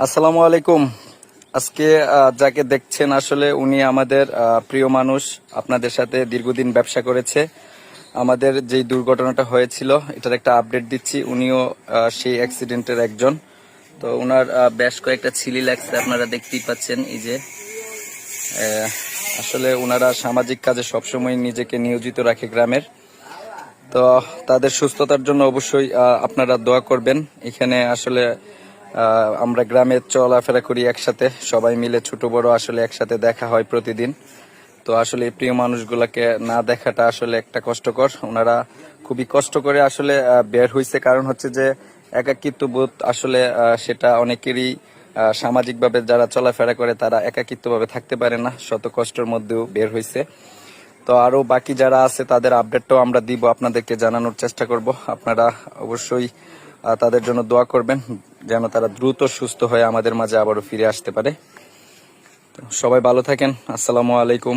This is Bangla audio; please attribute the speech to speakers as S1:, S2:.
S1: আসসালামু আলাইকুম। আজকে যাকে দেখছেন আসলে উনি আমাদের প্রিয় মানুষ, আপনাদের সাথে দীর্ঘদিন ব্যবসা করেছে। আমাদের যেই দুর্ঘটনাটা হয়েছিল এটার একটা আপডেট দিচ্ছি। উনিও সেই অ্যাক্সিডেন্টের একজন। তো ওনার বেশ কয়েকটা ছিলি লাগছে, আপনারা দেখতেই পাচ্ছেন। এই যে আসলে ওনারা সামাজিক কাজে সবসময় নিজেকে নিয়োজিত রাখে গ্রামের। তো তাদের সুস্থতার জন্য অবশ্যই আপনারা দোয়া করবেন। এখানে আসলে আমরা গ্রামে চলাফেরা করি একসাথে, সবাই মিলে ছোট বড় আসলে একসাথে দেখা হয় প্রতিদিন। তো আসলে এই প্রিয় মানুষগুলাকে না দেখাটা আসলে একটা কষ্টকর। ওনারা খুবই কষ্ট করে আসলে বের হইছে, কারণ হচ্ছে যে একাকিত্ব বোধ আসলে সেটা অনেকেরই সামাজিকভাবে যারা চলাফেরা করে তারা একাকিত্বভাবে থাকতে পারে না, শত কষ্টের মধ্যেও বের হইছে। তো আরো বাকি যারা আছে তাদের আপডেটটাও আমরা দিব, আপনাদেরকে জানানোর চেষ্টা করব। আপনারা অবশ্যই তাদের জন্য দোয়া করবেন যেন তারা দ্রুত সুস্থ হয়ে আমাদের মাঝে আবারও ফিরে আসতে পারে। তো সবাই ভালো থাকেন। আসসালামু আলাইকুম।